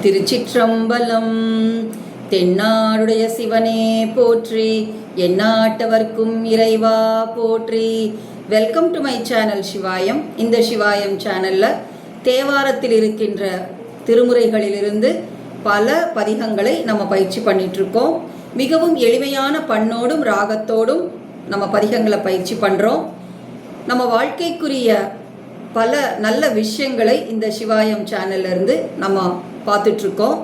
திருச்சிற்றம்பலம். தென்னாடுடைய சிவனே போற்றி, எந்நாட்டவர்க்கும் இறைவா போற்றி. Welcome to my channel Sivayam. இந்த சிவாயம் சேனல்ல தேவாரத்தில் இருக்கின்ற திருமுறைகளிலிருந்து பல பதிகங்களை நம்ம பயிற்சி பண்ணிட்டு இருக்கோம். மிகவும் எளிமையான பண்ணோடும் ராகத்தோடும் நம்ம பதிகங்களை பயிற்சி பண்றோம். நம்ம வாழ்க்கைக்குரிய பல நல்ல விஷயங்களை இந்த சிவாயம் சேனல்ல இருந்து நம்ம பார்த்துட்டு இருக்கோம்.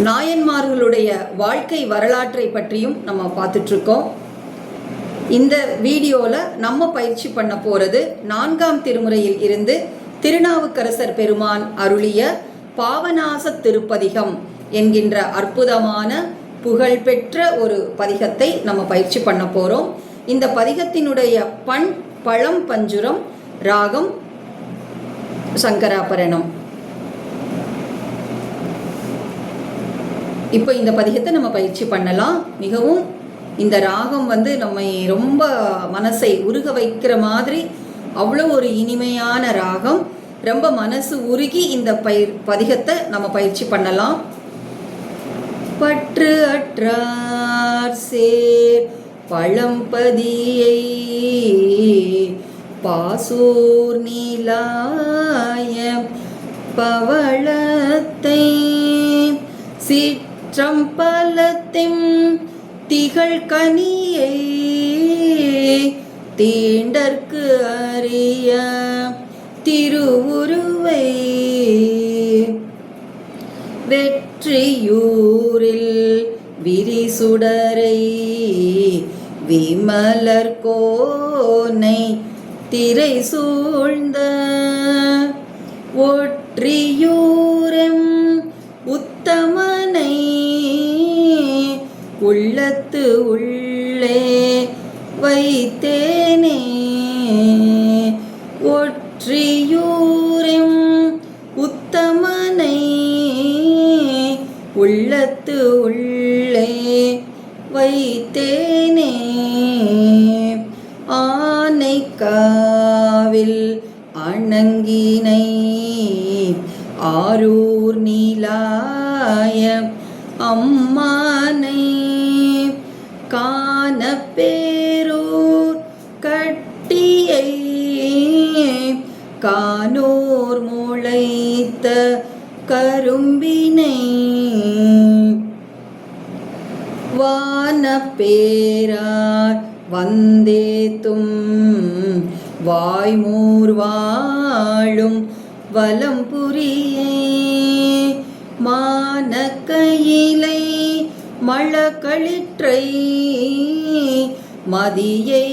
நாயன்மார்களுடைய வாழ்க்கை வரலாற்றை பற்றியும் நம்ம பார்த்துட்டு இருக்கோம். இந்த வீடியோல நம்ம பயிற்சி பண்ண போறது 4ஆம் திருமுறையில் இருந்து திருநாவுக்கரசர் பெருமான் அருளிய பாவநாச திருப்பதிகம் என்கின்ற அற்புதமான புகழ்பெற்ற ஒரு பதிகத்தை நம்ம பயிற்சி பண்ண போறோம். இந்த பதிகத்தினுடைய பண் பழம் பஞ்சுரம், ராகம் சங்கராபரணம். இப்போ இந்த பதிகத்தை நம்ம பயிற்சி பண்ணலாம். மிகவும் இந்த ராகம் நம்மை ரொம்ப மனசை உருக வைக்கிற மாதிரி அவ்வளோ ஒரு இனிமையான ராகம். ரொம்ப மனசு உருகி இந்த பதிகத்தை நம்ம பயிற்சி பண்ணலாம். பற்று அற்றார் சேர் பழம்பதியை பாசூர் நீலாய பவளத்தை சிற்றம்பலத்தின் திகழ் கனியை தீண்டற்கு அறிய திருவுருவை வெற்றியூரில் விரிசுடரை விமலர் கோனை திரை சூழ்ந்த ஒற்றியூரெம் உத்தமனை உள்ளத்து உள்ளே வைத்தேனே. ஒற்றியூரெம் உத்தமனை உள்ளத்து உள்ளே வைத்தேனே. ஆனைக்காவில் அணங்கினை ஆரூர் நீலாய அம்மானை காண பேரூர் கட்டியை கானூர் முளைத்த கரும்பினை வானப்பேரார் வந்தேத்தும் வாய்மூர் வாழும் வலம்புரியே மானக்கையிலை மழக்களிற்றை மதியை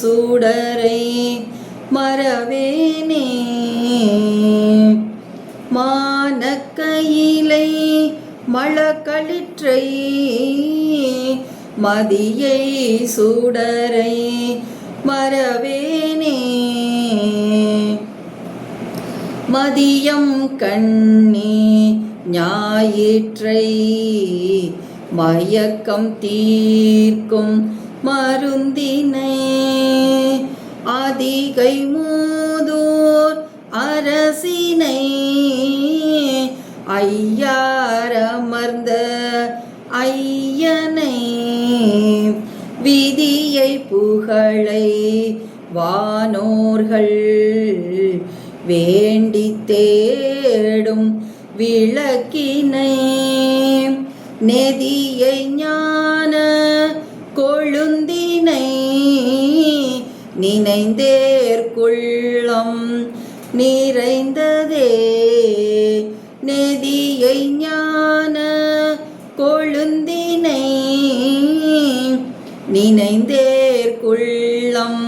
சூடரை மறவேனே. மானக்கையிலை மழக்களிற்றை மதியை சூடரை மறவேனே. மதியம் கண்ணி ஞாயிற்றை மயக்கம் தீர்க்கும் மருந்தினை அதிகை மூதூர் அரசினை ஐயாரமர்ந்த ஐயனை விதியை புகழை வானோர்கள் வேண்டி தேடும் விளக்கினை நெதியை ஞான கொழுந்தினை நினைந்தேற்குள்ளம் நிறைந்ததே. நெதியை ஞான கொழுந்தினை நினைந்தேற்குள்ளம்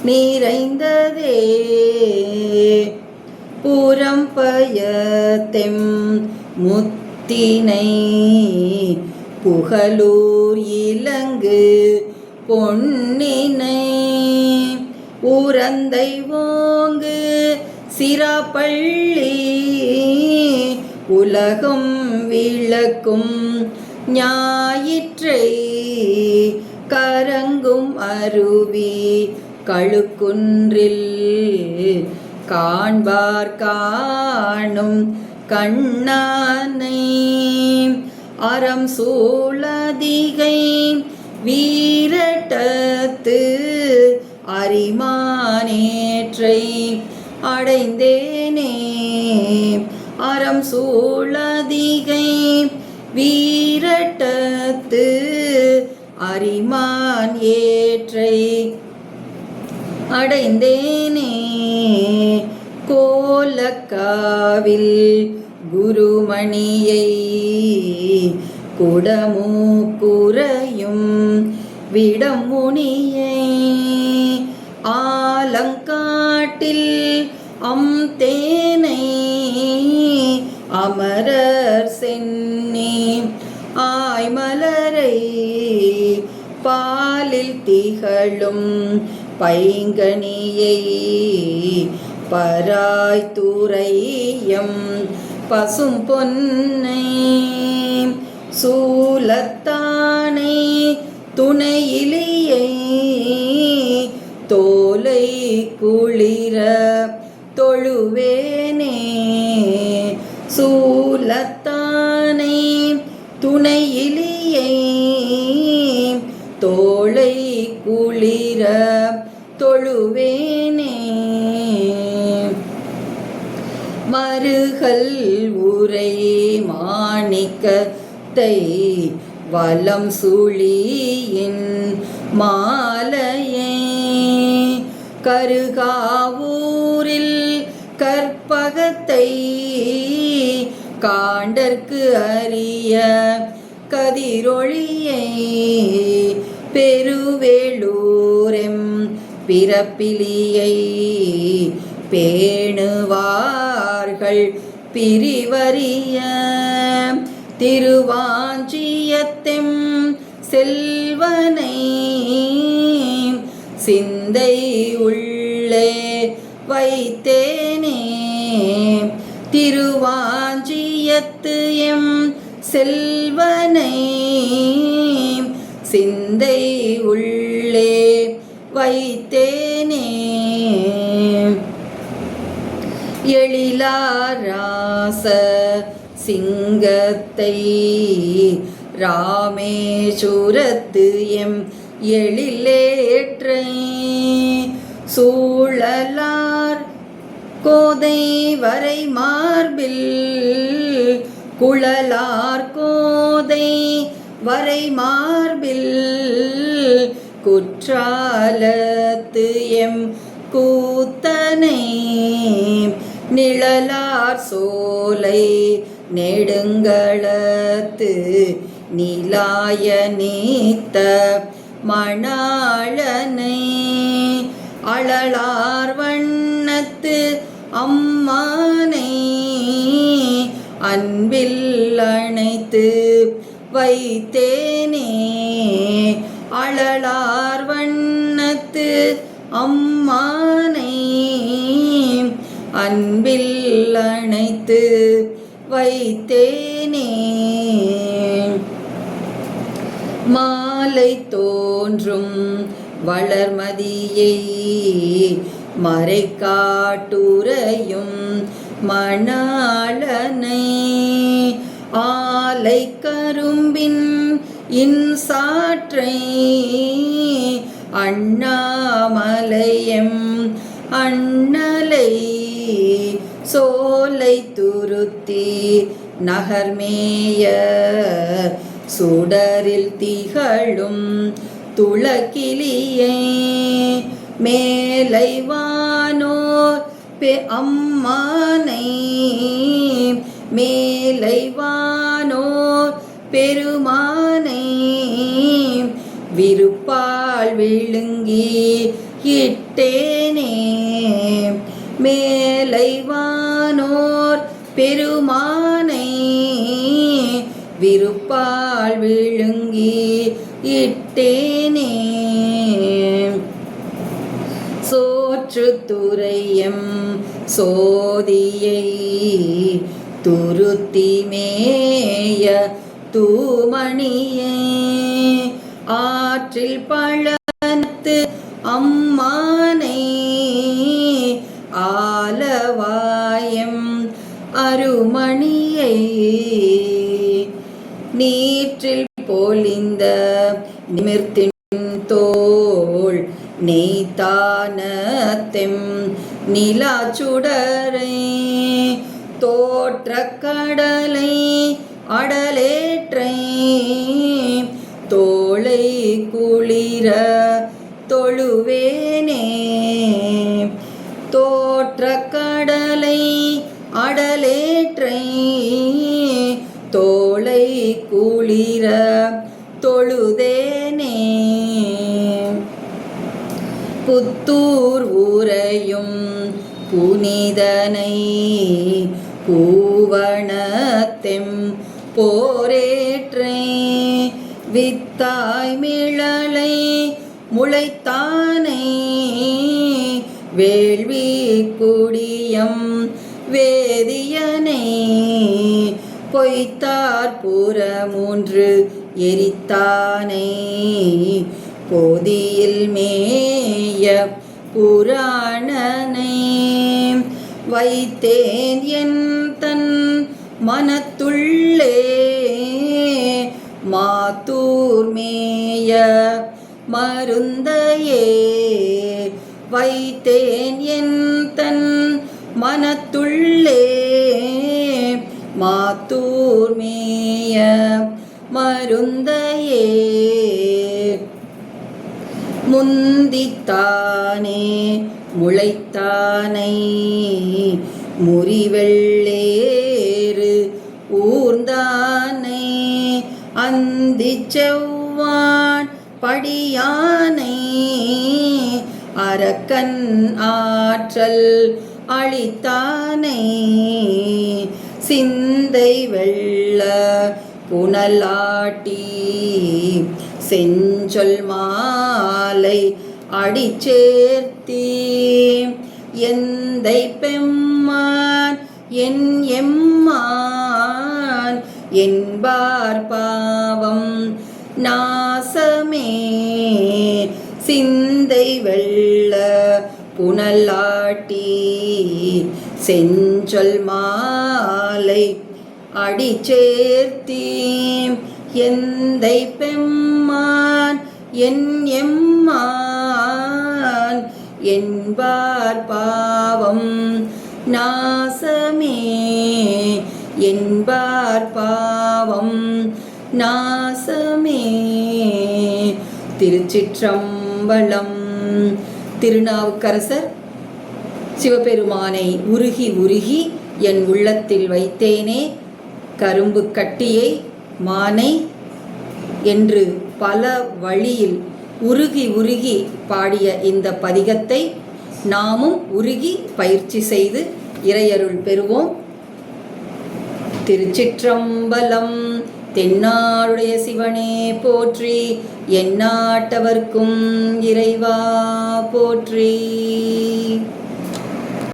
நிறைந்ததே. புறம்பயத்தெம் முத்தினை புகழூர் இலங்கு பொன்னினை உரந்தை ஓங்கு சிராப்பள்ளி உலகம் விளக்கும் ஞாயிற்றை கரங்கும் அருவி கழுக்குன்றில் காண்பார் காணும் கண்ணனை அறம் சூழதிகை வீரட்டத்து அரிமானேற்றை அடைந்தேனே. அறம் சூழதிகை வீரட்டத்து அரிமான் ஏற்றை அடைந்தேனே. கோலக்காவில் குருமணியை குடமூக்குறையும் விடமுனியை ஆலங்காட்டில் அம்தேனை அமரர் சென்னி ஆய்மலரை பாலில் திகழும் பைங்கனியை பராய்த்துறையம் பசும் பொன்னை சூலத்தானை துணையிலியை தோலை குளிர தொழுவேனே. சூலத்தானை துணையிலியை தோளை குளிர தொழுவேனே. மருகல் உரை மாணிக்கத்தை வலம் சுழியின் மாலையே கருகாவூரில் கற்பகத்தை காண்டற்கு அரிய கதிரொளியை பெருவேளூரெம் பிறப்பிலியை பேணுவார்கள் பிரிவறிய திருவாஞ்சியத்தெம் செல்வனை சிந்தை உள்ளே வைத்தேனே. திருவாஞ்சியத்து எம் செல்வனை சிந்தை உள்ளே வைத்தேனே. எழிலாராச சிங்கத்தை ராமேசுரத்து எம் எழிலேற்றை சூழலார் கோதை வரை மார்பில் குழலார் கோதை வரை மார்பில் குற்றாலத்து எம் கூத்தனை நிழலார் சோலை நெடுங்களத்து நிலாய நீத்த மணாளனை அழலார் வண்ணத்து அம்மானை அன்பில் அணைத்து வைத்தேனே. அழலார் வண்ணத்து அம்மானை அன்பில் அணைத்து வைத்தேனே. மாலை தோன்றும் வளர்மதியை மறைக்காட்டுரையும் மணாளனை ஆலை கரும்பின் இன்சாற்றை அண்ணாமலையம் அண்ணலை சோலை துருத்தி நகர்மேய சுடரில் திகழும் துளக்கிளியை மேலை வானோர் அம்மானை மேலை வானோர் பெருமானை விருப்பால் விழுங்கி இட்டேனே. மேலை வானோர் பெருமானை விருப்பால் விழுங்கி இட்டேனே. சோற்றுத்துறையம் சோதியை துருத்தி மேய தூமணியே ஆற்றில் பழனத்து அம்மானை ஆல அருமணியை நீற்றில் பொலிந்த நிமிர்த்தின் தோள் நெய்தானத்தெம் நிலாச்சுடரை தோற்ற கடலை அடலேற்றை தோளை குளிர தொழுவேனே. தோற்ற கடலை அடலேற்றை தோளை குளிர தொழுதேனே. புத்தூர் ஊரையும் புனிதனை பூவணத்தெம் போரேற்றை வித்தாய் மிழலை முளைத்தானை வேள்வி குடியம் வேதியனை பொய்த்தார் புறமூன்று எரித்தானை போதியில் மேய புராணனை வைத்தேன் என் தன் மனத்துள்ளே மாத்தூர் மேய மருந்தையே வைத்தேன் என் தன் மனத்துள்ளே மாத்தூர் மேய மருந்தையே. முந்தித்தானே முளைத்தானை முறிவெள்ளேறு ஊர்ந்தானை அந்தி செவ்வான் படியானை அரக்கன் ஆற்றல் அளித்தானை சிந்தை வெள்ள புனலாட்டி செஞ்சொல் மாலை அடிச்சேர்த்தி எந்தை பெம்மான் என் எம்மான் என்பார் பாவம் நாசமே. சிந்தை வெள்ள புனலாட்டி செஞ்சொல் மாலை அடிச்சேர்த்தி எந்தை பெம்மான் என் எம்மான் என்பார் பாவம் நாசமே. என்பார் பாவம் நாசமே. திருச்சிற்றம்பலம். திருநாவுக்கரசர் சிவபெருமானை உருகி உருகி என் உள்ளத்தில் வைத்தேனே கரும்பு கட்டியை மானை என்று பல வழியில் உருகி உருகி பாடிய இந்த பதிகத்தை நாமும் உருகி பயிற்சி செய்து இறையருள் பெறுவோம். திருச்சிற்றம்பலம். தென்னாடுடைய சிவனே போற்றி, எந்நாட்டவர்க்கும் இறைவா போற்றி.